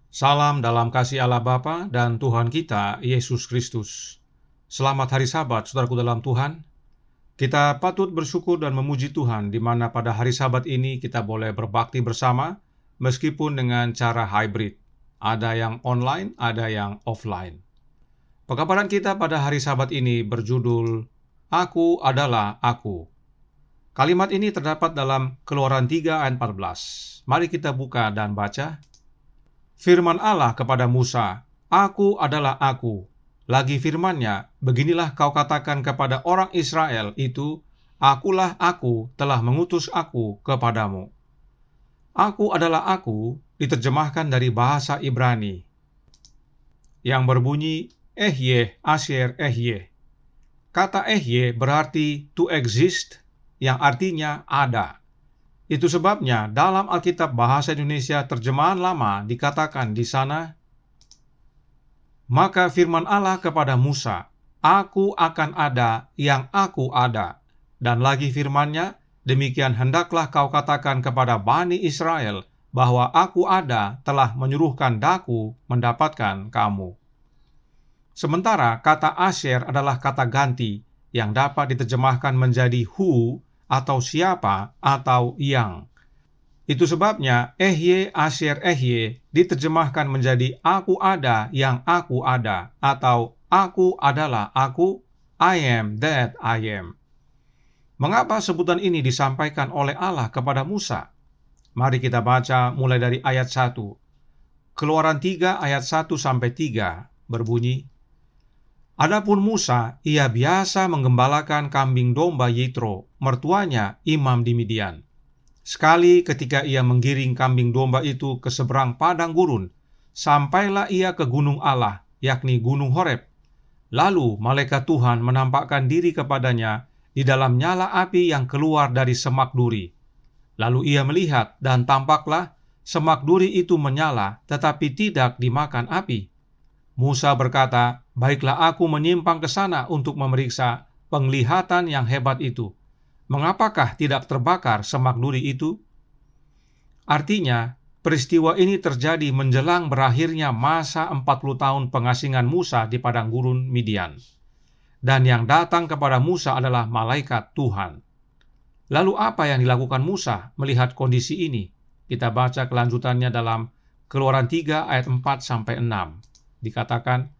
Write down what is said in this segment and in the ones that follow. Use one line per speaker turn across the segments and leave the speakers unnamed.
Salam dalam kasih Allah Bapa dan Tuhan kita, Yesus Kristus. Selamat hari Sabat, saudaraku dalam Tuhan. Kita patut bersyukur dan memuji Tuhan di mana pada hari Sabat ini kita boleh berbakti bersama, meskipun dengan cara hybrid. Ada yang online, ada yang offline. Pekabaran kita pada hari Sabat ini berjudul, Aku adalah Aku. Kalimat ini terdapat dalam Keluaran 3 ayat 14. Mari kita buka dan baca. Firman Allah kepada Musa, Aku adalah Aku. Lagi firman-Nya, beginilah kau katakan kepada orang Israel itu, Akulah Aku telah mengutus Aku kepadamu. Aku adalah Aku diterjemahkan dari bahasa Ibrani, yang berbunyi Ehyeh Asher Ehyeh. Kata Ehyeh berarti to exist, yang artinya ada. Itu sebabnya dalam Alkitab Bahasa Indonesia terjemahan lama dikatakan di sana, maka firman Allah kepada Musa, Aku akan ada yang aku ada. Dan lagi firman-Nya, demikian hendaklah kau katakan kepada Bani Israel, bahwa aku ada telah menyuruhkan daku mendapatkan kamu. Sementara kata Asher adalah kata ganti yang dapat diterjemahkan menjadi who, atau siapa, atau yang. Itu sebabnya Ehyeh Asher Ehyeh diterjemahkan menjadi aku ada yang aku ada, atau aku adalah aku, I am that I am. Mengapa sebutan ini disampaikan oleh Allah kepada Musa? Mari kita baca mulai dari ayat 1. Keluaran 3 ayat 1-3 berbunyi, Adapun Musa, ia biasa menggembalakan kambing domba Yitro, mertuanya imam di Midian. Sekali ketika ia menggiring kambing domba itu ke seberang padang gurun, sampailah ia ke gunung Allah, yakni gunung Horeb. Lalu malaikat Tuhan menampakkan diri kepadanya di dalam nyala api yang keluar dari semak duri. Lalu ia melihat dan tampaklah semak duri itu menyala, tetapi tidak dimakan api. Musa berkata, Baiklah aku menyimpang ke sana untuk memeriksa penglihatan yang hebat itu. Mengapakah tidak terbakar semak duri itu? Artinya, peristiwa ini terjadi menjelang berakhirnya masa 40 tahun pengasingan Musa di padang gurun Midian. Dan yang datang kepada Musa adalah malaikat Tuhan. Lalu apa yang dilakukan Musa melihat kondisi ini? Kita baca kelanjutannya dalam Keluaran 3 ayat 4-6. Dikatakan,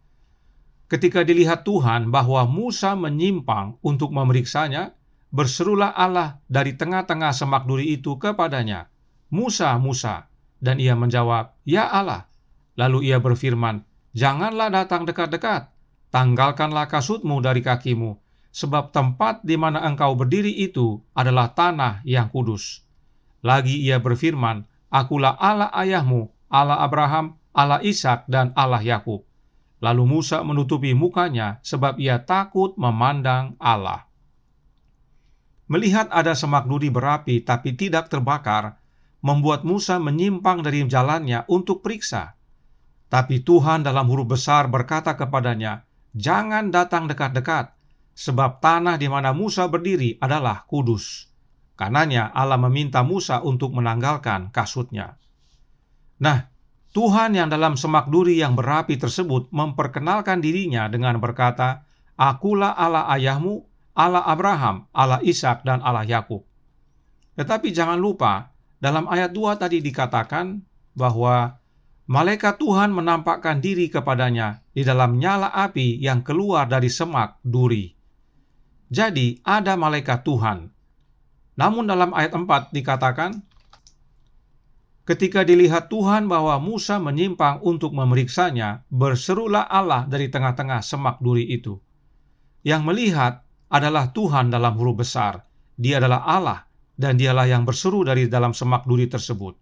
ketika dilihat Tuhan bahwa Musa menyimpang untuk memeriksanya, berserulah Allah dari tengah-tengah semak duri itu kepadanya, Musa, Musa. Dan ia menjawab, Ya Allah. Lalu ia berfirman, Janganlah datang dekat-dekat, tanggalkanlah kasutmu dari kakimu, sebab tempat di mana engkau berdiri itu adalah tanah yang kudus. Lagi ia berfirman, Akulah Allah ayahmu, Allah Abraham, Allah Ishak, dan Allah Yakub. Lalu Musa menutupi mukanya sebab ia takut memandang Allah. Melihat ada semak duri berapi tapi tidak terbakar, membuat Musa menyimpang dari jalannya untuk periksa. Tapi Tuhan dalam huruf besar berkata kepadanya, Jangan datang dekat-dekat, sebab tanah di mana Musa berdiri adalah kudus. Karenanya Allah meminta Musa untuk menanggalkan kasutnya. Nah, Tuhan yang dalam semak duri yang berapi tersebut memperkenalkan dirinya dengan berkata, Akulah Allah ayahmu, Allah Abraham, Allah Ishak, dan Allah Yakub. Tetapi jangan lupa, dalam ayat 2 tadi dikatakan bahwa malaikat Tuhan menampakkan diri kepadanya di dalam nyala api yang keluar dari semak duri. Jadi ada malaikat Tuhan. Namun dalam ayat 4 dikatakan, ketika dilihat Tuhan bahwa Musa menyimpang untuk memeriksanya, berserulah Allah dari tengah-tengah semak duri itu. Yang melihat adalah Tuhan dalam huruf besar. Dia adalah Allah, dan dialah yang berseru dari dalam semak duri tersebut.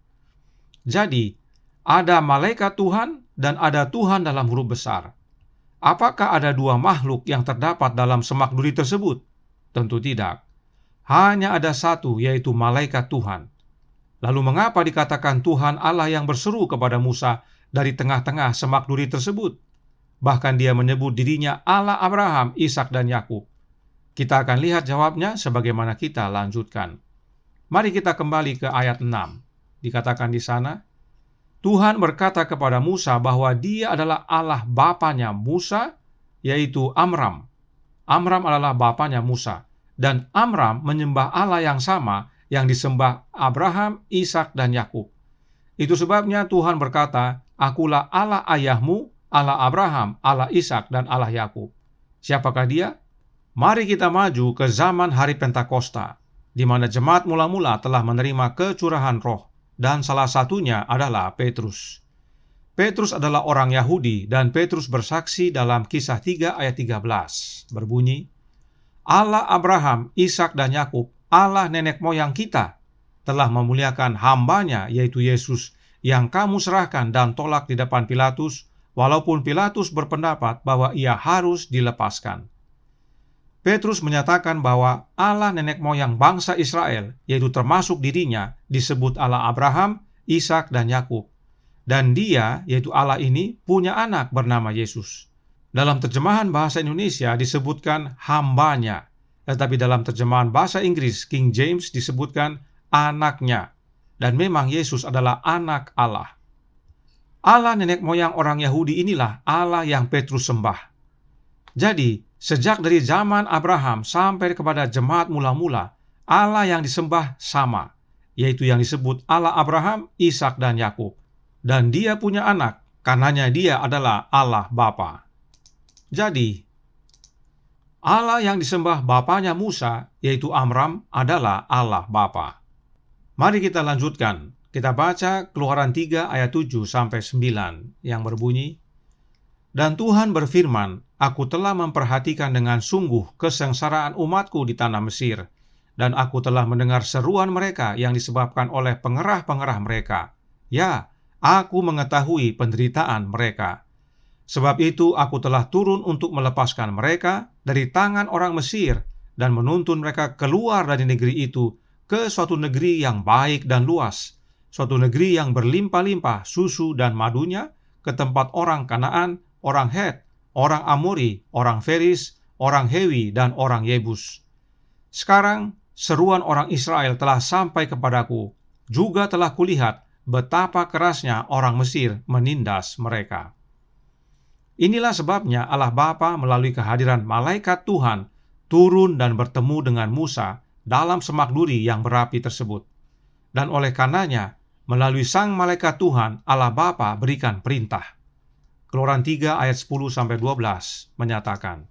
Jadi, ada malaikat Tuhan dan ada Tuhan dalam huruf besar. Apakah ada dua makhluk yang terdapat dalam semak duri tersebut? Tentu tidak. Hanya ada satu, yaitu malaikat Tuhan. Lalu mengapa dikatakan Tuhan Allah yang berseru kepada Musa dari tengah-tengah semak duri tersebut? Bahkan dia menyebut dirinya Allah Abraham, Ishak, dan Yakub. Kita akan lihat jawabnya sebagaimana kita lanjutkan. Mari kita kembali ke ayat 6. Dikatakan di sana, Tuhan berkata kepada Musa bahwa Dia adalah Allah bapanya Musa, yaitu Amram. Amram adalah bapanya Musa, dan Amram menyembah Allah yang sama yang disembah Abraham, Ishak, dan Yakub. Itu sebabnya Tuhan berkata, "Akulah Allah ayahmu, Allah Abraham, Allah Ishak, dan Allah Yakub." Siapakah Dia? Mari kita maju ke zaman hari Pentakosta, di mana jemaat mula-mula telah menerima kecurahan Roh, dan salah satunya adalah Petrus. Petrus adalah orang Yahudi, dan Petrus bersaksi dalam Kisah 3 ayat 13, berbunyi, "Allah Abraham, Ishak, dan Yakub, Allah nenek moyang kita, telah memuliakan hambanya, yaitu Yesus, yang kamu serahkan dan tolak di depan Pilatus, walaupun Pilatus berpendapat bahwa ia harus dilepaskan." Petrus menyatakan bahwa Allah nenek moyang bangsa Israel, yaitu termasuk dirinya, disebut Allah Abraham, Ishak, dan Yakub. Dan Dia, yaitu Allah ini, punya anak bernama Yesus. Dalam terjemahan bahasa Indonesia disebutkan hambanya, tetapi dalam terjemahan bahasa Inggris King James disebutkan anaknya. Dan memang Yesus adalah anak Allah. Allah nenek moyang orang Yahudi inilah Allah yang Petrus sembah. Jadi, sejak dari zaman Abraham sampai kepada jemaat mula-mula, Allah yang disembah sama, yaitu yang disebut Allah Abraham, Ishak, dan Yakub. Dan Dia punya anak, karenanya Dia adalah Allah Bapa. Jadi, Allah yang disembah bapanya Musa, yaitu Amram, adalah Allah Bapa. Mari kita lanjutkan. Kita baca Keluaran 3 ayat 7-9 yang berbunyi, "Dan Tuhan berfirman, Aku telah memperhatikan dengan sungguh kesengsaraan umatku di tanah Mesir, dan aku telah mendengar seruan mereka yang disebabkan oleh pengerah-pengerah mereka. Ya, aku mengetahui penderitaan mereka. Sebab itu aku telah turun untuk melepaskan mereka dari tangan orang Mesir dan menuntun mereka keluar dari negeri itu ke suatu negeri yang baik dan luas, suatu negeri yang berlimpah-limpah susu dan madunya, ke tempat orang Kanaan, orang Het, orang Amori, orang Feris, orang Hewi, dan orang Yebus. Sekarang seruan orang Israel telah sampai kepadaku, juga telah kulihat betapa kerasnya orang Mesir menindas mereka." Inilah sebabnya Allah Bapa melalui kehadiran malaikat Tuhan turun dan bertemu dengan Musa dalam semak duri yang berapi tersebut. Dan oleh karenanya, melalui sang malaikat Tuhan, Allah Bapa berikan perintah. Keluaran 3 ayat 10-12 menyatakan,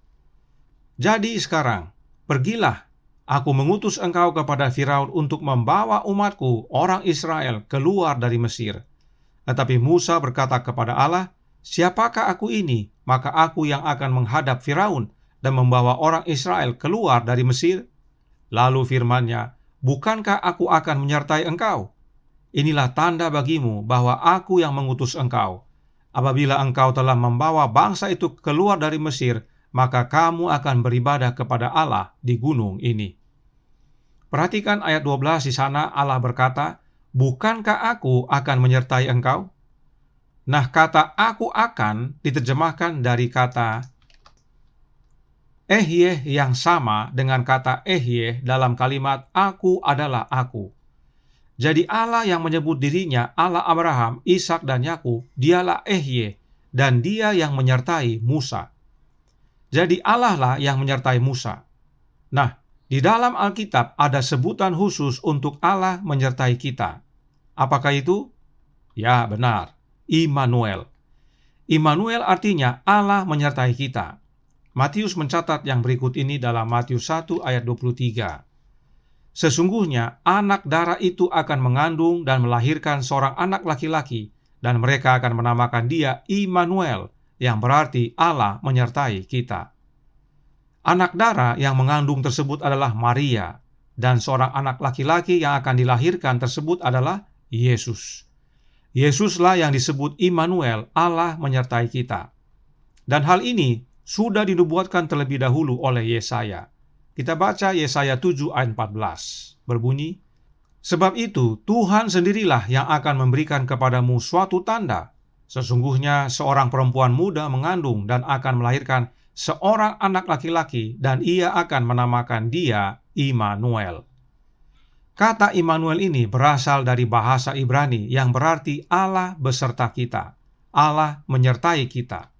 "Jadi sekarang, pergilah, aku mengutus engkau kepada Firaun untuk membawa umatku, orang Israel, keluar dari Mesir." Tetapi Musa berkata kepada Allah, "Siapakah aku ini, maka aku yang akan menghadap Firaun dan membawa orang Israel keluar dari Mesir?" Lalu firman-Nya, "Bukankah aku akan menyertai engkau? Inilah tanda bagimu bahwa aku yang mengutus engkau. Apabila engkau telah membawa bangsa itu keluar dari Mesir, maka kamu akan beribadah kepada Allah di gunung ini." Perhatikan ayat 12 di sana. Allah berkata, "Bukankah aku akan menyertai engkau?" Nah, kata "aku akan" diterjemahkan dari kata Ehyeh yang sama dengan kata Ehyeh dalam kalimat "aku adalah aku". Jadi Allah yang menyebut dirinya Allah Abraham, Ishak, dan Yakub, Dialah Ehyeh, dan Dia yang menyertai Musa. Jadi Allah lah yang menyertai Musa. Nah, di dalam Alkitab ada sebutan khusus untuk Allah menyertai kita. Apakah itu? Ya, benar. Immanuel. Immanuel artinya Allah menyertai kita. Matius mencatat yang berikut ini dalam Matius 1 ayat 23. "Sesungguhnya anak darah itu akan mengandung dan melahirkan seorang anak laki-laki, dan mereka akan menamakan dia Immanuel, yang berarti Allah menyertai kita." Anak darah yang mengandung tersebut adalah Maria, dan seorang anak laki-laki yang akan dilahirkan tersebut adalah Yesus. Yesuslah yang disebut Immanuel, Allah menyertai kita. Dan hal ini sudah dinubuatkan terlebih dahulu oleh Yesaya. Kita baca Yesaya 7 ayat 14, berbunyi, "Sebab itu Tuhan sendirilah yang akan memberikan kepadamu suatu tanda. Sesungguhnya seorang perempuan muda mengandung dan akan melahirkan seorang anak laki-laki, dan ia akan menamakan dia Immanuel." Kata Immanuel ini berasal dari bahasa Ibrani yang berarti Allah beserta kita, Allah menyertai kita.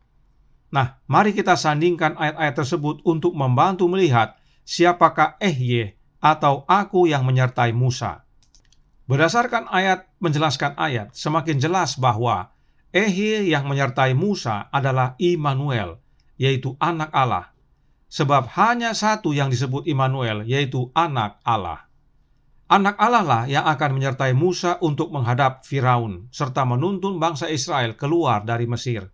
Nah, mari kita sandingkan ayat-ayat tersebut untuk membantu melihat siapakah Ehyeh atau aku yang menyertai Musa. Berdasarkan ayat menjelaskan ayat, semakin jelas bahwa Ehyeh yang menyertai Musa adalah Immanuel, yaitu anak Allah. Sebab hanya satu yang disebut Immanuel, yaitu anak Allah. Anak Allah lah yang akan menyertai Musa untuk menghadap Firaun, serta menuntun bangsa Israel keluar dari Mesir.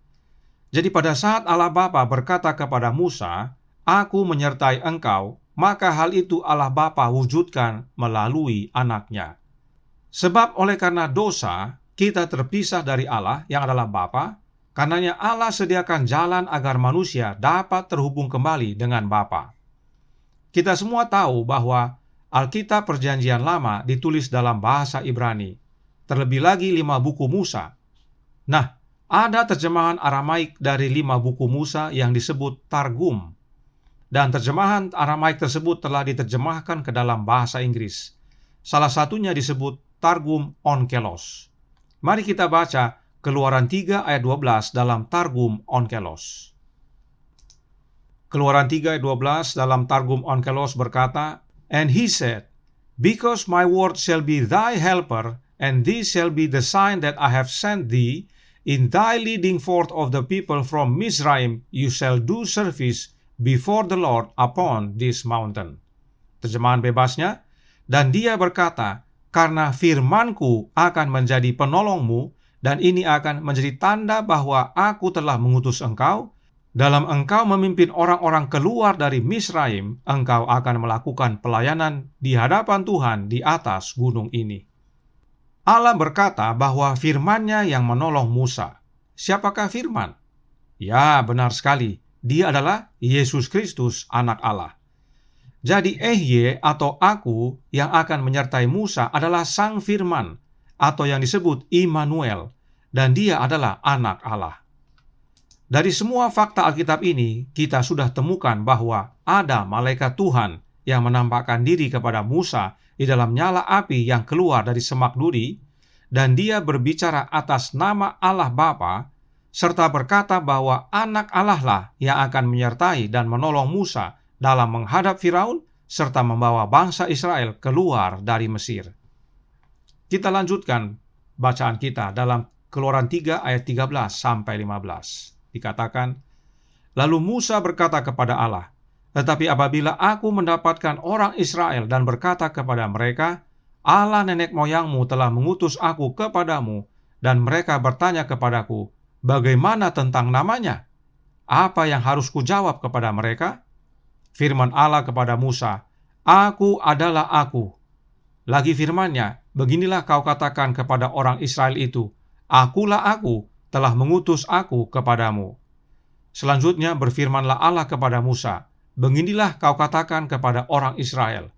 Jadi pada saat Allah Bapa berkata kepada Musa, "Aku menyertai engkau," maka hal itu Allah Bapa wujudkan melalui anaknya. Sebab oleh karena dosa, kita terpisah dari Allah yang adalah Bapa, karenanya Allah sediakan jalan agar manusia dapat terhubung kembali dengan Bapa. Kita semua tahu bahwa Alkitab Perjanjian Lama ditulis dalam bahasa Ibrani, terlebih lagi 5 buku Musa. Nah, ada terjemahan Aramaik dari 5 buku Musa yang disebut Targum, dan terjemahan Aramaik tersebut telah diterjemahkan ke dalam bahasa Inggris. Salah satunya disebut Targum Onkelos. Mari kita baca Keluaran 3 ayat 12 dalam Targum Onkelos. Keluaran 3 ayat 12 dalam Targum Onkelos berkata, "And he said, Because my word shall be thy helper, and this shall be the sign that I have sent thee, in thy leading forth of the people from Mizraim, you shall do service before the Lord upon this mountain." Terjemahan bebasnya, "Dan dia berkata, karena firmanku akan menjadi penolongmu, dan ini akan menjadi tanda bahwa aku telah mengutus engkau, dalam engkau memimpin orang-orang keluar dari Misraim, engkau akan melakukan pelayanan di hadapan Tuhan di atas gunung ini." Allah berkata bahwa firman-Nya yang menolong Musa. Siapakah firman? Ya, benar sekali. Dia adalah Yesus Kristus, anak Allah. Jadi Ehyeh atau aku yang akan menyertai Musa adalah Sang Firman, atau yang disebut Immanuel, dan dia adalah anak Allah. Dari semua fakta Alkitab ini, kita sudah temukan bahwa ada malaikat Tuhan yang menampakkan diri kepada Musa di dalam nyala api yang keluar dari semak duri, dan dia berbicara atas nama Allah Bapa, serta berkata bahwa anak Allah lah yang akan menyertai dan menolong Musa dalam menghadap Firaun, serta membawa bangsa Israel keluar dari Mesir. Kita lanjutkan bacaan kita dalam Keluaran 3 ayat 13 sampai 15. Dikatakan, "Lalu Musa berkata kepada Allah, tetapi apabila aku mendapatkan orang Israel dan berkata kepada mereka, Allah nenek moyangmu telah mengutus aku kepadamu, dan mereka bertanya kepadaku, bagaimana tentang namanya? Apa yang harus kujawab kepada mereka?" Firman Allah kepada Musa, "Aku adalah aku." Lagi firman-Nya, "Beginilah kau katakan kepada orang Israel itu, Akulah aku, telah mengutus aku kepadamu." Selanjutnya berfirmanlah Allah kepada Musa, "Beginilah kau katakan kepada orang Israel,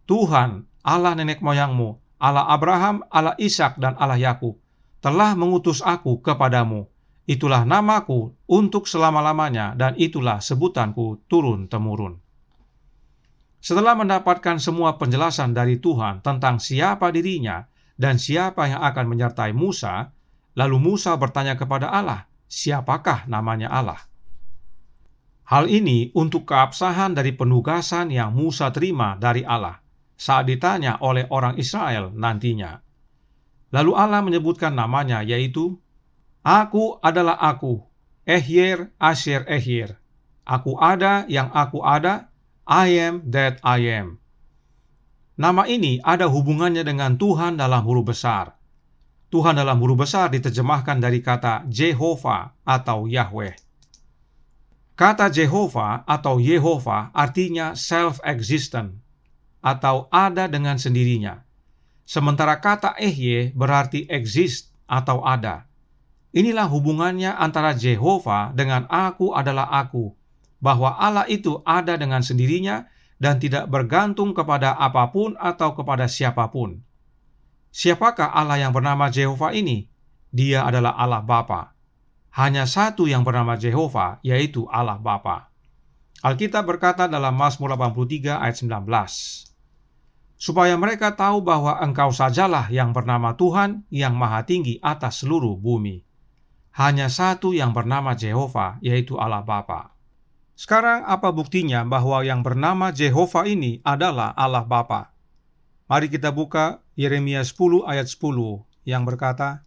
Tuhan, Allah nenek moyangmu, Allah Abraham, Allah Ishak, dan Allah Yakub, telah mengutus aku kepadamu. Itulah namaku untuk selama-lamanya, dan itulah sebutanku turun-temurun." Setelah mendapatkan semua penjelasan dari Tuhan tentang siapa dirinya dan siapa yang akan menyertai Musa, lalu Musa bertanya kepada Allah, siapakah namanya Allah? Hal ini untuk keabsahan dari penugasan yang Musa terima dari Allah saat ditanya oleh orang Israel nantinya. Lalu Allah menyebutkan namanya, yaitu, "Aku adalah aku, Ehyeh Asher Ehyeh. Aku ada yang aku ada, I am that I am." Nama ini ada hubungannya dengan Tuhan dalam huruf besar. Tuhan dalam huruf besar diterjemahkan dari kata Jehovah atau Yahweh. Kata Jehovah atau Yehovah artinya self-existent atau ada dengan sendirinya. Sementara kata Ehyeh berarti exist atau ada. Inilah hubungannya antara Jehovah dengan aku adalah aku, bahwa Allah itu ada dengan sendirinya dan tidak bergantung kepada apapun atau kepada siapapun. Siapakah Allah yang bernama Jehovah ini? Dia adalah Allah Bapa. Hanya satu yang bernama Jehovah, yaitu Allah Bapa. Alkitab berkata dalam Mazmur 83 ayat 19, supaya mereka tahu bahwa Engkau sajalah yang bernama Tuhan yang Maha Tinggi atas seluruh bumi. Hanya satu yang bernama Jehova, yaitu Allah Bapa. Sekarang apa buktinya bahwa yang bernama Jehova ini adalah Allah Bapa? Mari kita buka Yeremia 10 ayat 10 yang berkata,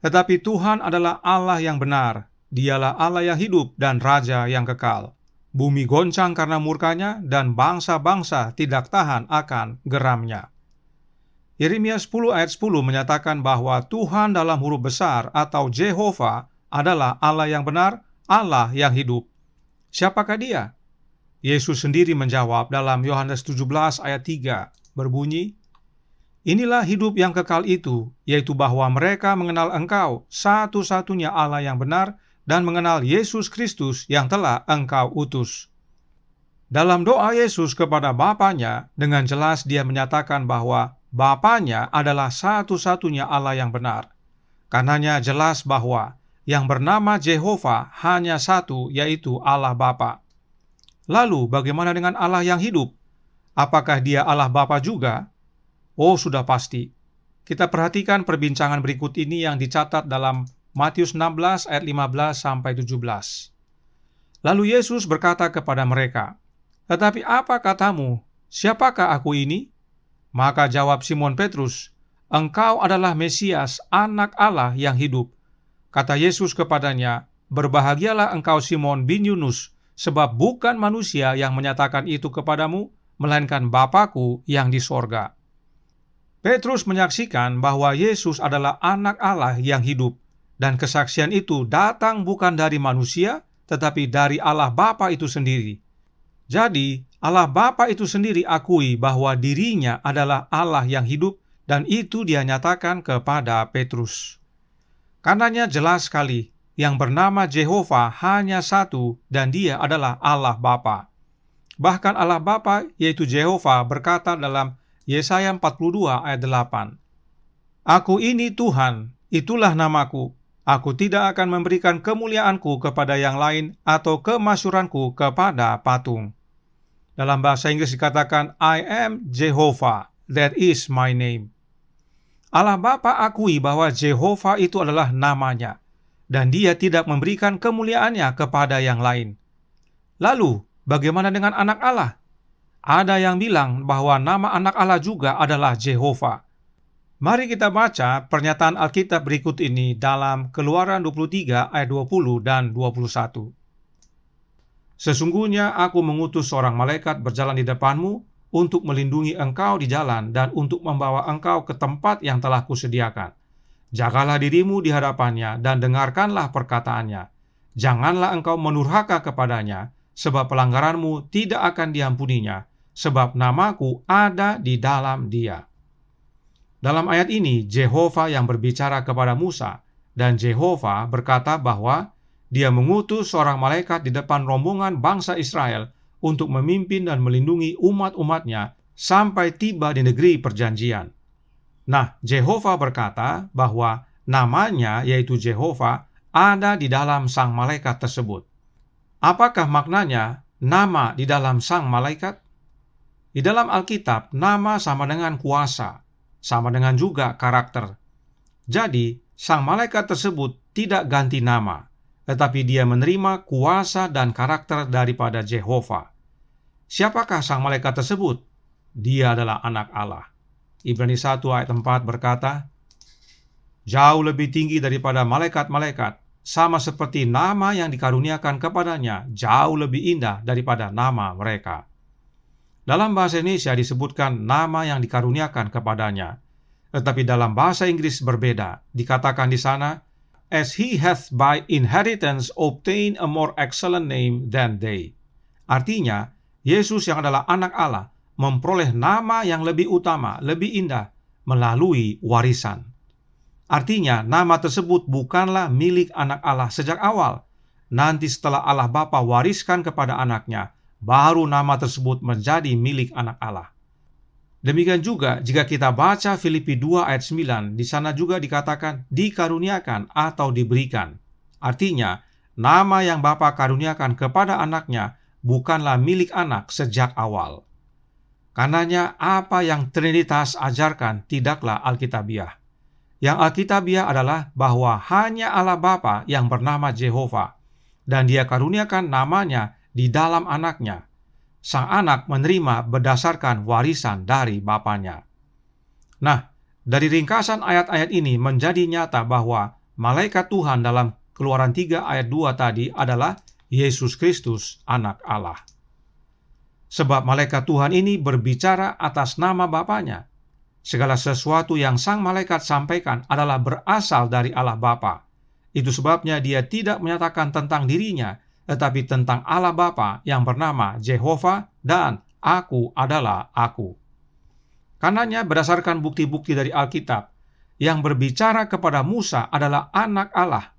"Tetapi Tuhan adalah Allah yang benar, Dialah Allah yang hidup dan Raja yang kekal. Bumi goncang karena murkanya dan bangsa-bangsa tidak tahan akan geramnya." Yeremia 10 ayat 10 menyatakan bahwa Tuhan dalam huruf besar atau Jehova adalah Allah yang benar, Allah yang hidup. Siapakah Dia? Yesus sendiri menjawab dalam Yohanes 17 ayat 3 berbunyi, "Inilah hidup yang kekal itu, yaitu bahwa mereka mengenal Engkau, satu-satunya Allah yang benar, dan mengenal Yesus Kristus yang telah Engkau utus." Dalam doa Yesus kepada Bapanya, dengan jelas Dia menyatakan bahwa Bapanya adalah satu-satunya Allah yang benar. Karenanya jelas bahwa yang bernama Jehova hanya satu, yaitu Allah Bapa. Lalu bagaimana dengan Allah yang hidup? Apakah Dia Allah Bapa juga? Oh, sudah pasti. Kita perhatikan perbincangan berikut ini yang dicatat dalam Matius 16 ayat 15 sampai 17. Lalu Yesus berkata kepada mereka, "Tetapi apa katamu? Siapakah aku ini?" Maka jawab Simon Petrus, "Engkau adalah Mesias, Anak Allah yang hidup." Kata Yesus kepadanya, "Berbahagialah engkau Simon bin Yunus, sebab bukan manusia yang menyatakan itu kepadamu, melainkan Bapa-Ku yang di sorga." Petrus menyaksikan bahwa Yesus adalah Anak Allah yang hidup, dan kesaksian itu datang bukan dari manusia, tetapi dari Allah Bapa itu sendiri. Jadi, Allah Bapa itu sendiri akui bahwa dirinya adalah Allah yang hidup, dan itu Dia nyatakan kepada Petrus. Karenanya jelas sekali, yang bernama Jehova hanya satu, dan Dia adalah Allah Bapa. Bahkan Allah Bapa, yaitu Jehova, berkata dalam Yesaya 42 ayat 8, "Aku ini Tuhan, itulah namaku. Aku tidak akan memberikan kemuliaanku kepada yang lain atau kemasyuranku kepada patung." Dalam bahasa Inggris dikatakan, "I am Jehovah, that is my name." Allah Bapa akui bahwa Jehova itu adalah namanya, dan Dia tidak memberikan kemuliaannya kepada yang lain. Lalu, bagaimana dengan anak Allah? Ada yang bilang bahwa nama anak Allah juga adalah Jehova. Mari kita baca pernyataan Alkitab berikut ini dalam Keluaran 23 ayat 20 dan 21. "Sesungguhnya aku mengutus seorang malaikat berjalan di depanmu untuk melindungi engkau di jalan dan untuk membawa engkau ke tempat yang telah kusediakan. Jagalah dirimu di hadapannya dan dengarkanlah perkataannya. Janganlah engkau menurhaka kepadanya, sebab pelanggaranmu tidak akan diampuninya, sebab namaku ada di dalam dia." Dalam ayat ini, Jehova yang berbicara kepada Musa, dan Jehova berkata bahwa Dia mengutus seorang malaikat di depan rombongan bangsa Israel untuk memimpin dan melindungi umat-umatnya sampai tiba di negeri perjanjian. Nah, Jehova berkata bahwa namanya, yaitu Jehova, ada di dalam sang malaikat tersebut. Apakah maknanya nama di dalam sang malaikat? Di dalam Alkitab, nama sama dengan kuasa, sama dengan juga karakter. Jadi, sang malaikat tersebut tidak ganti nama, tetapi dia menerima kuasa dan karakter daripada Jehova. Siapakah sang malaikat tersebut? Dia adalah anak Allah. Ibrani 1 ayat 4 berkata, "Jauh lebih tinggi daripada malaikat-malaikat, sama seperti nama yang dikaruniakan kepadanya jauh lebih indah daripada nama mereka." Dalam bahasa Indonesia disebutkan nama yang dikaruniakan kepadanya, tetapi dalam bahasa Inggris berbeda. Dikatakan di sana, "As he hath by inheritance obtained a more excellent name than they." Artinya, Yesus yang adalah anak Allah memperoleh nama yang lebih utama, lebih indah, melalui warisan. Artinya, nama tersebut bukanlah milik anak Allah sejak awal. Nanti setelah Allah Bapa wariskan kepada anaknya, baru nama tersebut menjadi milik anak Allah. Demikian juga jika kita baca Filipi 2 ayat 9, di sana juga dikatakan dikaruniakan atau diberikan. Artinya, nama yang Bapa karuniakan kepada anaknya bukanlah milik anak sejak awal. Karenanya apa yang Trinitas ajarkan tidaklah Alkitabiah. Yang Alkitabiah adalah bahwa hanya Allah Bapa yang bernama Jehovah, dan Dia karuniakan namanya di dalam anaknya. Sang anak menerima berdasarkan warisan dari Bapanya. Nah, dari ringkasan ayat-ayat ini menjadi nyata bahwa malaikat Tuhan dalam Keluaran 3 ayat 2 tadi adalah Yesus Kristus, anak Allah. Sebab malaikat Tuhan ini berbicara atas nama Bapanya. Segala sesuatu yang sang malaikat sampaikan adalah berasal dari Allah Bapa. Itu sebabnya dia tidak menyatakan tentang dirinya, tetapi tentang Allah Bapa yang bernama Jehovah dan Aku adalah Aku. Karenanya berdasarkan bukti-bukti dari Alkitab, yang berbicara kepada Musa adalah anak Allah,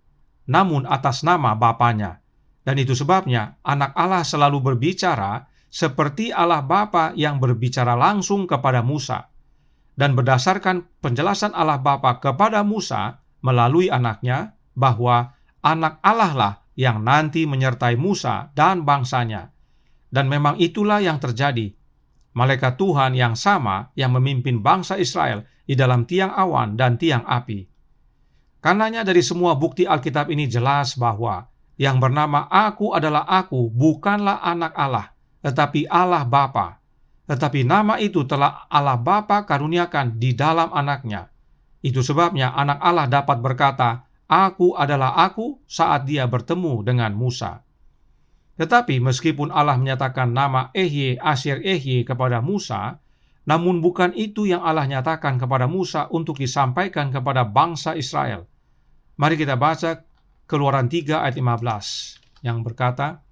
namun atas nama Bapanya. Dan itu sebabnya anak Allah selalu berbicara seperti Allah Bapa yang berbicara langsung kepada Musa. Dan berdasarkan penjelasan Allah Bapa kepada Musa melalui anaknya, bahwa anak Allah lah yang nanti menyertai Musa dan bangsanya. Dan memang itulah yang terjadi. Malaikat Tuhan yang sama yang memimpin bangsa Israel di dalam tiang awan dan tiang api. Karenanya dari semua bukti Alkitab ini jelas bahwa yang bernama Aku adalah Aku bukanlah anak Allah, tetapi Allah Bapa. Tetapi nama itu telah Allah Bapa karuniakan di dalam anaknya. Itu sebabnya anak Allah dapat berkata, Aku adalah Aku saat dia bertemu dengan Musa. Tetapi meskipun Allah menyatakan nama Ehye Asher Ehye kepada Musa, namun bukan itu yang Allah nyatakan kepada Musa untuk disampaikan kepada bangsa Israel. Mari kita baca Keluaran 3 ayat 15 yang berkata,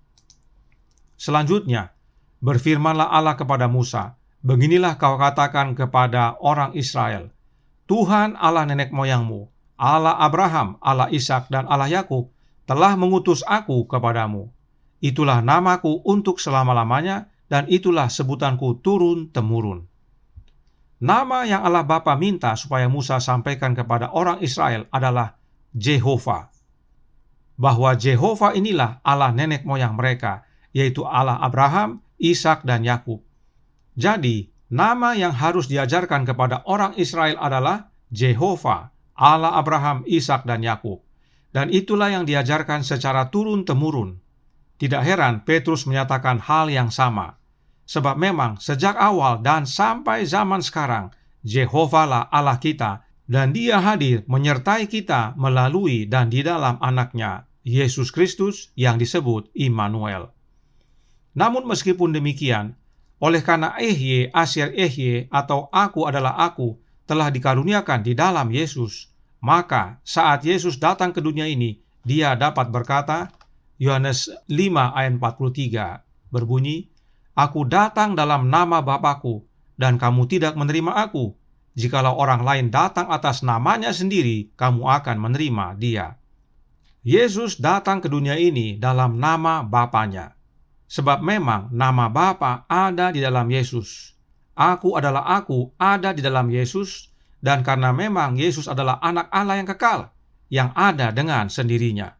selanjutnya, berfirmanlah Allah kepada Musa, beginilah kau katakan kepada orang Israel, Tuhan Allah nenek moyangmu, Allah Abraham, Allah Ishak dan Allah Yakub telah mengutus aku kepadamu. Itulah namaku untuk selama-lamanya dan itulah sebutanku turun-temurun. Nama yang Allah Bapa minta supaya Musa sampaikan kepada orang Israel adalah Jehovah. Bahwa Jehovah inilah Allah nenek moyang mereka, yaitu Allah Abraham, Ishak dan Yakub. Jadi, nama yang harus diajarkan kepada orang Israel adalah Jehovah, Allah Abraham, Ishak dan Yakub. Dan itulah yang diajarkan secara turun-temurun. Tidak heran Petrus menyatakan hal yang sama. Sebab memang sejak awal dan sampai zaman sekarang, Jehovah lah Allah kita, dan Dia hadir menyertai kita melalui dan di dalam anaknya, Yesus Kristus yang disebut Immanuel. Namun meskipun demikian, oleh karena Ehye Asher Ehye atau Aku adalah Aku telah dikaruniakan di dalam Yesus, maka saat Yesus datang ke dunia ini, Dia dapat berkata, Yohanes 5 ayat 43 berbunyi, Aku datang dalam nama Bapakku, dan kamu tidak menerima Aku. Jikalau orang lain datang atas namanya sendiri, kamu akan menerima Dia. Yesus datang ke dunia ini dalam nama Bapanya. Sebab memang nama Bapa ada di dalam Yesus. Aku adalah Aku ada di dalam Yesus, dan karena memang Yesus adalah anak Allah yang kekal, yang ada dengan sendirinya.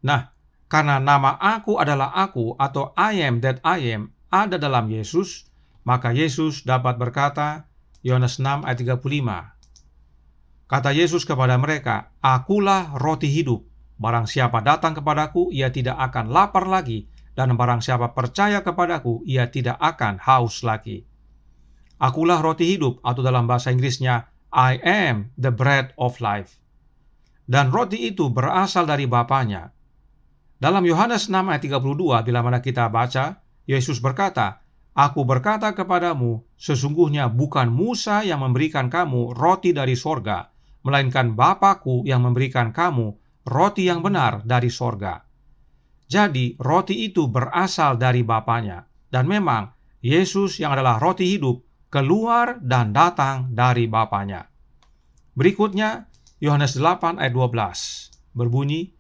Nah, karena nama Aku adalah Aku atau I am that I am ada dalam Yesus, maka Yesus dapat berkata, Yohanes 6 ayat 35. Kata Yesus kepada mereka, Akulah roti hidup. Barang siapa datang kepadaku, ia tidak akan lapar lagi, dan barang siapa percaya kepadaku, ia tidak akan haus lagi. Akulah roti hidup, atau dalam bahasa Inggrisnya, I am the bread of life. Dan roti itu berasal dari Bapanya. Dalam Yohanes 6 ayat 32, bila mana kita baca, Yesus berkata, Aku berkata kepadamu, sesungguhnya bukan Musa yang memberikan kamu roti dari sorga, melainkan Bapa-Ku yang memberikan kamu roti yang benar dari sorga. Jadi, roti itu berasal dari Bapanya. Dan memang, Yesus yang adalah roti hidup, keluar dan datang dari Bapanya. Berikutnya, Yohanes 8 ayat 12, berbunyi,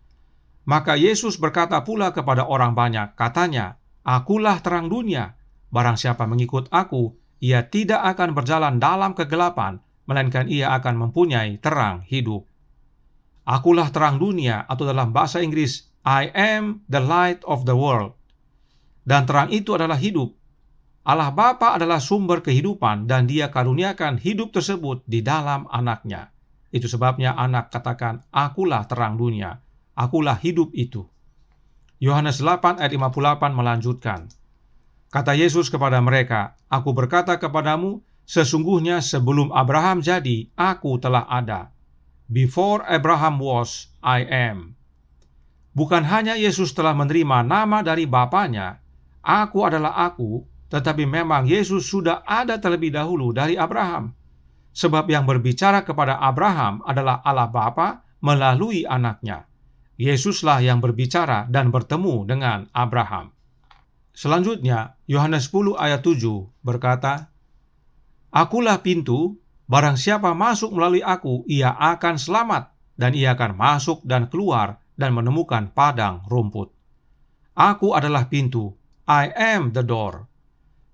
Maka Yesus berkata pula kepada orang banyak, katanya, Akulah terang dunia. Barang siapa mengikut Aku, ia tidak akan berjalan dalam kegelapan, melainkan ia akan mempunyai terang hidup. Akulah terang dunia, atau dalam bahasa Inggris, I am the light of the world. Dan terang itu adalah hidup. Allah Bapa adalah sumber kehidupan dan Dia karuniakan hidup tersebut di dalam anaknya. Itu sebabnya anak katakan, "Akulah terang dunia, akulah hidup itu." Yohanes 8 ayat 58 melanjutkan, kata Yesus kepada mereka, "Aku berkata kepadamu, sesungguhnya sebelum Abraham jadi, aku telah ada. Before Abraham was, I am." Bukan hanya Yesus telah menerima nama dari Bapanya, "Aku adalah aku," tetapi memang Yesus sudah ada terlebih dahulu dari Abraham. Sebab yang berbicara kepada Abraham adalah Allah Bapa melalui anaknya. Yesuslah yang berbicara dan bertemu dengan Abraham. Selanjutnya, Yohanes 10 ayat 7 berkata, "Akulah pintu, barang siapa masuk melalui aku, ia akan selamat, dan ia akan masuk dan keluar dan menemukan padang rumput." Aku adalah pintu, I am the door.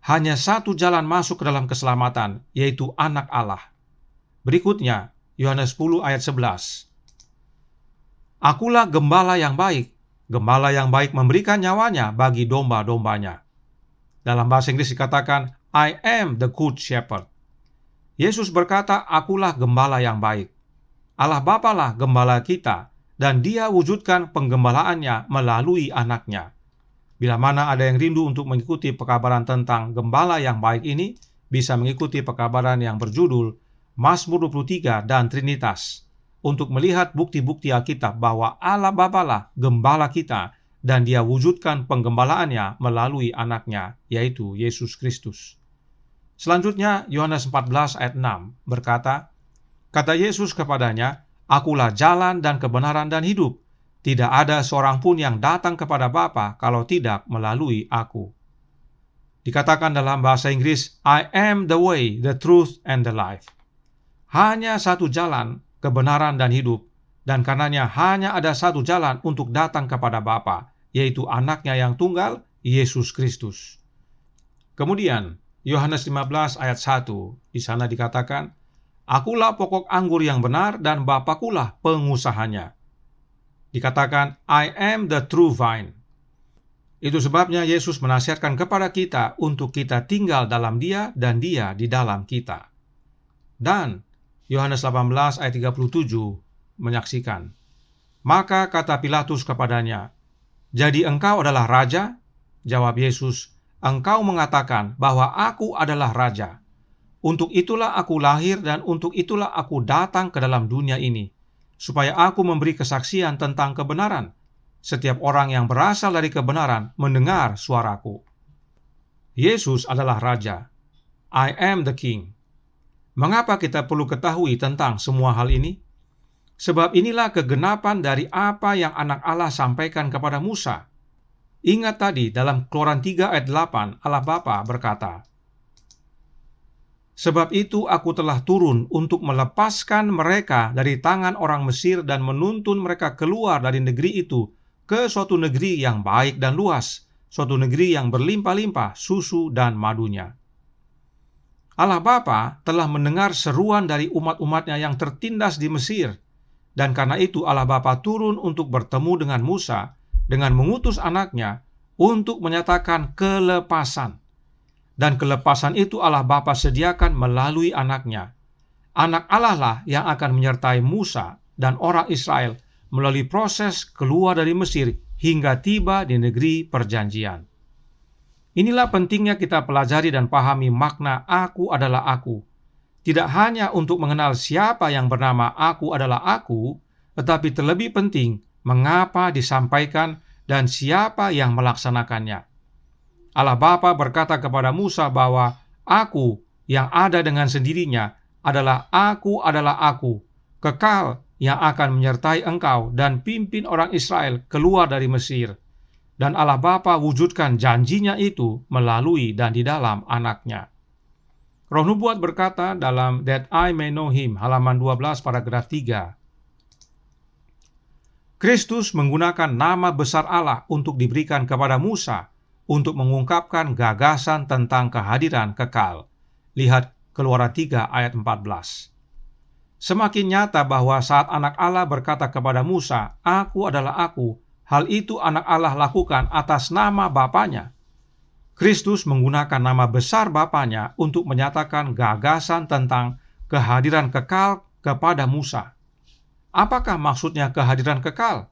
Hanya satu jalan masuk ke dalam keselamatan, yaitu anak Allah. Berikutnya, Yohanes 10 ayat 11. "Akulah gembala yang baik. Gembala yang baik memberikan nyawanya bagi domba-dombanya." Dalam bahasa Inggris dikatakan, "I am the good shepherd." Yesus berkata, "Akulah gembala yang baik." Allah Bapalah gembala kita, dan Dia wujudkan penggembalaannya melalui anaknya. Bila mana ada yang rindu untuk mengikuti pekabaran tentang gembala yang baik ini, bisa mengikuti pekabaran yang berjudul Mazmur 23 dan Trinitas, untuk melihat bukti-bukti Alkitab bahwa Allah Bapalah gembala kita, dan Dia wujudkan penggembalaannya melalui anaknya, yaitu Yesus Kristus. Selanjutnya, Yohanes 14 ayat 6 berkata, kata Yesus kepadanya, "Akulah jalan dan kebenaran dan hidup. Tidak ada seorang pun yang datang kepada Bapa kalau tidak melalui aku." Dikatakan dalam bahasa Inggris, "I am the way, the truth, and the life." Hanya satu jalan, kebenaran dan hidup, dan karenanya hanya ada satu jalan untuk datang kepada Bapa, yaitu anaknya yang tunggal, Yesus Kristus. Kemudian, Yohanes 15 ayat 1, di sana dikatakan, "Akulah pokok anggur yang benar dan Bapakulah pengusahanya." Dikatakan, "I am the true vine." Itu sebabnya Yesus menasihatkan kepada kita untuk kita tinggal dalam Dia dan Dia di dalam kita. Dan Yohanes 18 ayat 37 menyaksikan, maka kata Pilatus kepadanya, "Jadi engkau adalah raja?" Jawab Yesus, "Engkau mengatakan bahwa aku adalah raja. Untuk itulah aku lahir dan untuk itulah aku datang ke dalam dunia ini, supaya aku memberi kesaksian tentang kebenaran. Setiap orang yang berasal dari kebenaran mendengar suaraku." Yesus adalah Raja. I am the King. Mengapa kita perlu ketahui tentang semua hal ini? Sebab inilah kegenapan dari apa yang anak Allah sampaikan kepada Musa. Ingat tadi dalam Keluaran 3 ayat 8, Allah Bapa berkata, "Sebab itu aku telah turun untuk melepaskan mereka dari tangan orang Mesir dan menuntun mereka keluar dari negeri itu ke suatu negeri yang baik dan luas, suatu negeri yang berlimpah-limpah susu dan madunya." Allah Bapa telah mendengar seruan dari umat-umatnya yang tertindas di Mesir, dan karena itu Allah Bapa turun untuk bertemu dengan Musa dengan mengutus anaknya untuk menyatakan kelepasan. Dan kelepasan itu Allah Bapa sediakan melalui anaknya. Anak Allah lah yang akan menyertai Musa dan orang Israel melalui proses keluar dari Mesir hingga tiba di negeri perjanjian. Inilah pentingnya kita pelajari dan pahami makna "aku adalah aku." Tidak hanya untuk mengenal siapa yang bernama "aku adalah aku", tetapi terlebih penting mengapa disampaikan dan siapa yang melaksanakannya. Allah Bapa berkata kepada Musa bahwa "aku" yang ada dengan sendirinya adalah aku, kekal yang akan menyertai engkau dan pimpin orang Israel keluar dari Mesir. Dan Allah Bapa wujudkan janjinya itu melalui dan di dalam anaknya. Roh Nubuat berkata dalam That I May Know Him, halaman 12 paragraf 3, Kristus menggunakan nama besar Allah untuk diberikan kepada Musa untuk mengungkapkan gagasan tentang kehadiran kekal. Lihat Keluaran 3 ayat 14. Semakin nyata bahwa saat anak Allah berkata kepada Musa, "Aku adalah aku," hal itu anak Allah lakukan atas nama Bapanya. Kristus menggunakan nama besar Bapanya untuk menyatakan gagasan tentang kehadiran kekal kepada Musa. Apakah maksudnya kehadiran kekal?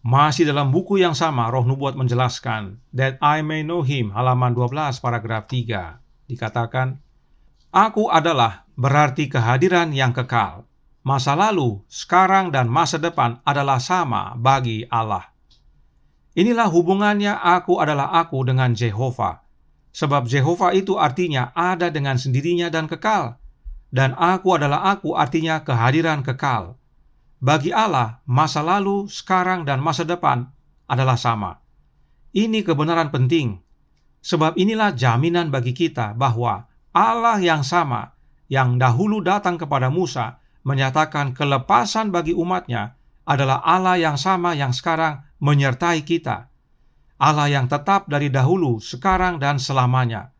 Masih dalam buku yang sama, Roh Nubuat menjelaskan, That I may know him, halaman 12, paragraf 3. Dikatakan, Aku adalah berarti kehadiran yang kekal. Masa lalu, sekarang, dan masa depan adalah sama bagi Allah. Inilah hubungannya aku adalah aku dengan Jehovah. Sebab Jehovah itu artinya ada dengan sendirinya dan kekal. Dan aku adalah aku artinya kehadiran kekal. Bagi Allah, masa lalu, sekarang, dan masa depan adalah sama. Ini kebenaran penting. Sebab inilah jaminan bagi kita bahwa Allah yang sama, yang dahulu datang kepada Musa, menyatakan kelepasan bagi umatnya, adalah Allah yang sama yang sekarang menyertai kita. Allah yang tetap dari dahulu, sekarang, dan selamanya.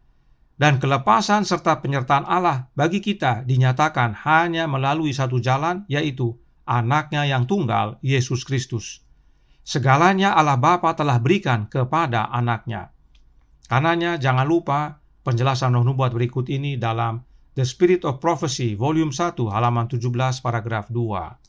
Dan kelepasan serta penyertaan Allah bagi kita dinyatakan hanya melalui satu jalan, yaitu Anaknya yang tunggal, Yesus Kristus. Segalanya Allah Bapa telah berikan kepada Anaknya. Karenanya jangan lupa penjelasan Roh Nubuat berikut ini dalam The Spirit of Prophecy, volume 1, halaman 17, paragraf 2.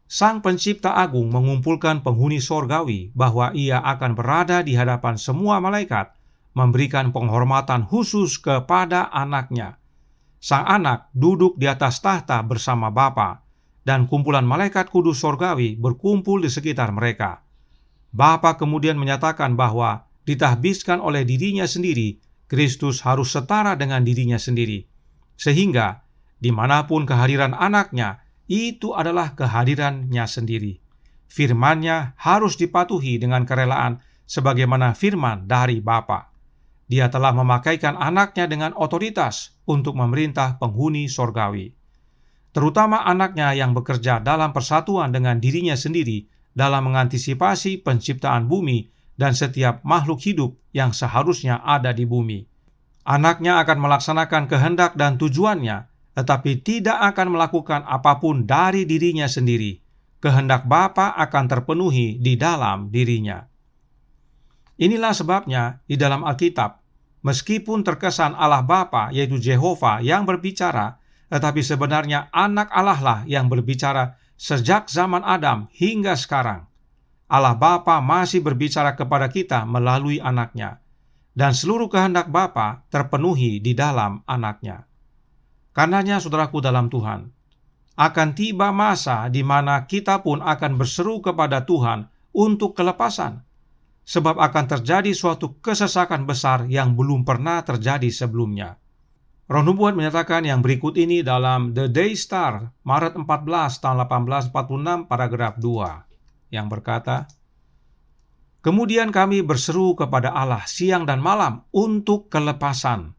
Sang Pencipta Agung mengumpulkan penghuni sorgawi bahwa ia akan berada di hadapan semua malaikat, memberikan penghormatan khusus kepada Anaknya. Sang Anak duduk di atas tahta bersama Bapa, dan kumpulan malaikat kudus sorgawi berkumpul di sekitar mereka. Bapa kemudian menyatakan bahwa ditahbiskan oleh dirinya sendiri, Kristus harus setara dengan dirinya sendiri. Sehingga, dimanapun kehadiran Anaknya, itu adalah kehadirannya sendiri. Firman-Nya harus dipatuhi dengan kerelaan sebagaimana firman dari Bapa. Dia telah memakaikan Anaknya dengan otoritas untuk memerintah penghuni sorgawi. Terutama Anaknya yang bekerja dalam persatuan dengan dirinya sendiri dalam mengantisipasi penciptaan bumi dan setiap makhluk hidup yang seharusnya ada di bumi. Anaknya akan melaksanakan kehendak dan tujuannya, tetapi tidak akan melakukan apapun dari dirinya sendiri. Kehendak Bapa akan terpenuhi di dalam dirinya. Inilah sebabnya di dalam Alkitab, meskipun terkesan Allah Bapa yaitu Jehovah yang berbicara, tetapi sebenarnya Anak Allah lah yang berbicara sejak zaman Adam hingga sekarang. Allah Bapa masih berbicara kepada kita melalui Anaknya, dan seluruh kehendak Bapa terpenuhi di dalam Anaknya. Karenanya, saudaraku dalam Tuhan, akan tiba masa di mana kita pun akan berseru kepada Tuhan untuk kelepasan, sebab akan terjadi suatu kesesakan besar yang belum pernah terjadi sebelumnya. Roh Nubuat menyatakan yang berikut ini dalam The Day Star, Maret 14, tahun 1846, paragraf 2, yang berkata, Kemudian kami berseru kepada Allah siang dan malam untuk kelepasan.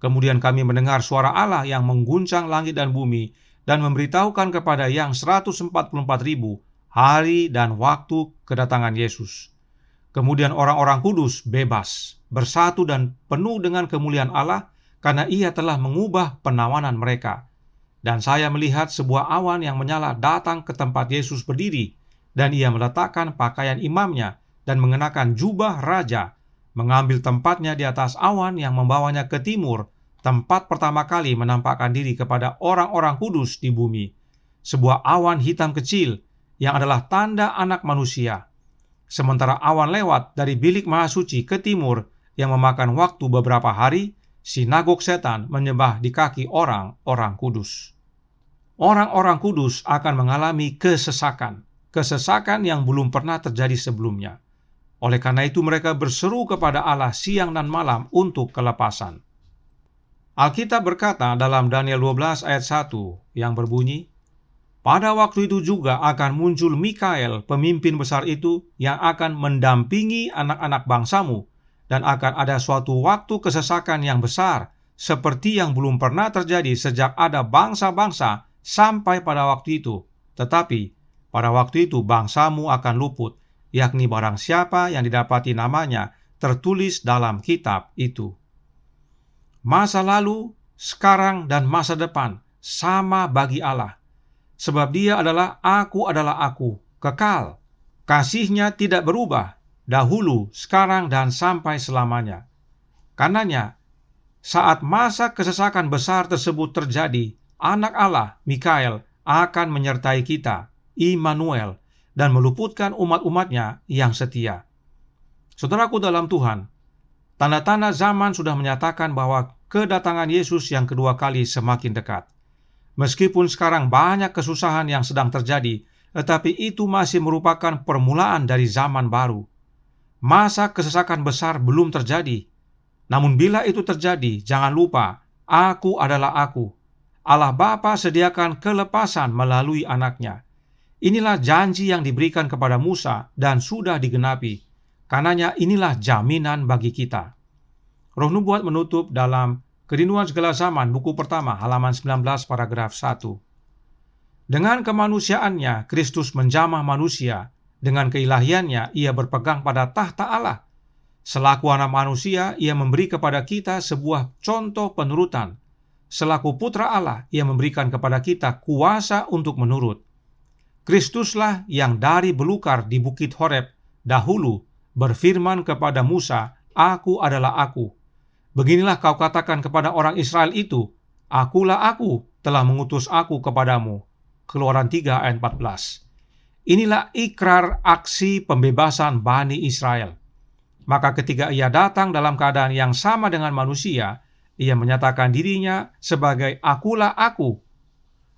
Kemudian kami mendengar suara Allah yang mengguncang langit dan bumi dan memberitahukan kepada yang 144.000 hari dan waktu kedatangan Yesus. Kemudian orang-orang kudus bebas, bersatu dan penuh dengan kemuliaan Allah karena Ia telah mengubah penawanan mereka. Dan saya melihat sebuah awan yang menyala datang ke tempat Yesus berdiri, dan Ia meletakkan pakaian imamnya dan mengenakan jubah raja, mengambil tempatnya di atas awan yang membawanya ke timur, tempat pertama kali menampakkan diri kepada orang-orang kudus di bumi. Sebuah awan hitam kecil yang adalah tanda Anak Manusia. Sementara awan lewat dari bilik Mahasuci ke timur yang memakan waktu beberapa hari, sinagog setan menyembah di kaki orang-orang kudus. Orang-orang kudus akan mengalami kesesakan yang belum pernah terjadi sebelumnya. Oleh karena itu mereka berseru kepada Allah siang dan malam untuk kelepasan. Alkitab berkata dalam Daniel 12 ayat 1 yang berbunyi, Pada waktu itu juga akan muncul Mikael, pemimpin besar itu, yang akan mendampingi anak-anak bangsamu, dan akan ada suatu waktu kesesakan yang besar, seperti yang belum pernah terjadi sejak ada bangsa-bangsa sampai pada waktu itu. Tetapi pada waktu itu bangsamu akan luput, yakni barang siapa yang didapati namanya tertulis dalam kitab itu. Masa lalu, sekarang, dan masa depan sama bagi Allah. Sebab Dia adalah Aku, kekal. Kasih-Nya tidak berubah, dahulu, sekarang, dan sampai selamanya. Karenanya, saat masa kesesakan besar tersebut terjadi, Anak Allah, Mikael, akan menyertai kita, Immanuel, dan meluputkan umat-umatnya yang setia. Saudaraku dalam Tuhan, tanda-tanda zaman sudah menyatakan bahwa kedatangan Yesus yang kedua kali semakin dekat. Meskipun sekarang banyak kesusahan yang sedang terjadi, tetapi itu masih merupakan permulaan dari zaman baru. Masa kesesakan besar belum terjadi. Namun bila itu terjadi, jangan lupa, Aku adalah Aku. Allah Bapa sediakan kelepasan melalui anaknya. Inilah janji yang diberikan kepada Musa dan sudah digenapi. Karenanya inilah jaminan bagi kita. Roh Nubuat menutup dalam Kerinduan Segala Zaman, buku pertama, halaman 19, paragraf 1. Dengan kemanusiaannya, Kristus menjamah manusia. Dengan keilahiannya, ia berpegang pada tahta Allah. Selaku anak manusia, ia memberi kepada kita sebuah contoh penurutan. Selaku putra Allah, ia memberikan kepada kita kuasa untuk menurut. Kristuslah yang dari belukar di Bukit Horeb dahulu berfirman kepada Musa, Aku adalah Aku. Beginilah kau katakan kepada orang Israel itu, Akulah Aku, telah mengutus Aku kepadamu. Keluaran 3 ayat 14. Inilah ikrar aksi pembebasan Bani Israel. Maka ketika ia datang dalam keadaan yang sama dengan manusia, ia menyatakan dirinya sebagai Akulah Aku.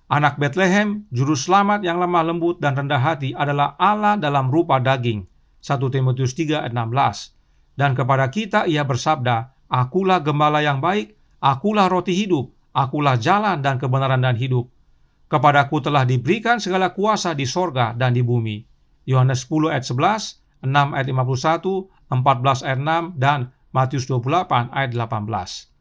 Anak Betlehem, juru selamat yang lemah lembut dan rendah hati adalah Allah dalam rupa daging. 1 Timotius 3 ayat 16. Dan kepada kita ia bersabda, Akulah gembala yang baik, Akulah roti hidup, Akulah jalan dan kebenaran dan hidup. Kepadaku telah diberikan segala kuasa di sorga dan di bumi. Yohanes 10 ayat 11, 6 ayat 51, 14 ayat 6, dan Matius 28 ayat 18.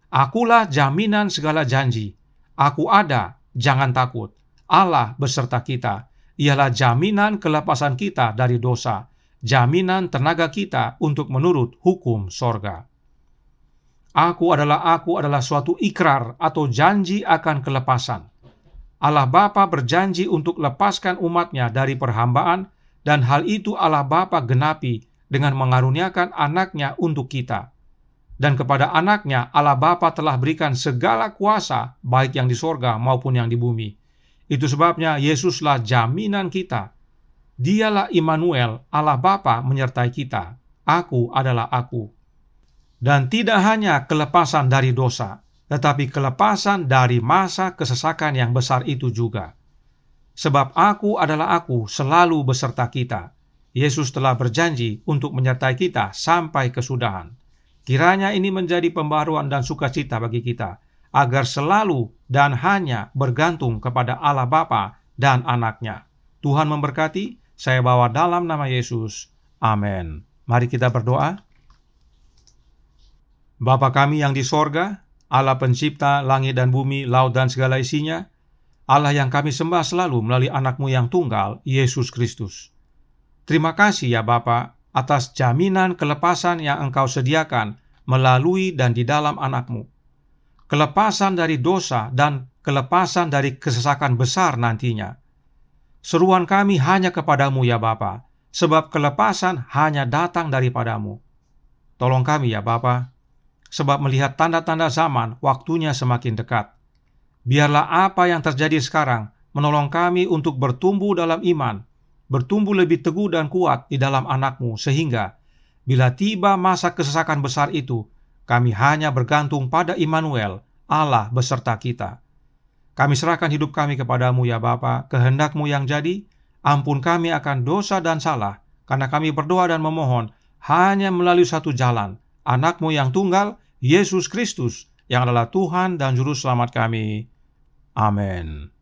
Akulah jaminan segala janji. Aku ada, jangan takut. Allah beserta kita. Ialah jaminan kelepasan kita dari dosa. Jaminan tenaga kita untuk menurut hukum sorga. Aku adalah suatu ikrar atau janji akan kelepasan. Allah Bapa berjanji untuk lepaskan umatnya dari perhambaan, dan hal itu Allah Bapa genapi dengan mengaruniakan anaknya untuk kita. Dan kepada anaknya Allah Bapa telah berikan segala kuasa, baik yang di sorga maupun yang di bumi. Itu sebabnya Yesuslah jaminan kita. Dialah Immanuel, Allah Bapa menyertai kita. Aku adalah Aku. Dan tidak hanya kelepasan dari dosa, tetapi kelepasan dari masa kesesakan yang besar itu juga. Sebab Aku adalah Aku selalu beserta kita. Yesus telah berjanji untuk menyertai kita sampai kesudahan. Kiranya ini menjadi pembaruan dan sukacita bagi kita, agar selalu dan hanya bergantung kepada Allah Bapa dan Anaknya. Tuhan memberkati, saya bawa dalam nama Yesus. Amin. Mari kita berdoa. Bapa kami yang di sorga, Allah pencipta langit dan bumi, laut dan segala isinya, Allah yang kami sembah selalu melalui anak-Mu yang tunggal, Yesus Kristus. Terima kasih ya Bapa, atas jaminan kelepasan yang Engkau sediakan melalui dan di dalam anak-Mu. Kelepasan dari dosa dan kelepasan dari kesesakan besar nantinya. Seruan kami hanya kepadamu ya Bapa, sebab kelepasan hanya datang daripadamu. Tolong kami ya Bapa, sebab melihat tanda-tanda zaman, waktunya semakin dekat. Biarlah apa yang terjadi sekarang menolong kami untuk bertumbuh dalam iman, bertumbuh lebih teguh dan kuat di dalam anak-Mu, sehingga bila tiba masa kesesakan besar itu, kami hanya bergantung pada Immanuel, Allah beserta kita. Kami serahkan hidup kami kepadamu ya Bapa, kehendak-Mu yang jadi. Ampun kami akan dosa dan salah, karena kami berdoa dan memohon hanya melalui satu jalan, anak-Mu yang tunggal, Yesus Kristus, yang adalah Tuhan dan Juru Selamat kami. Amin.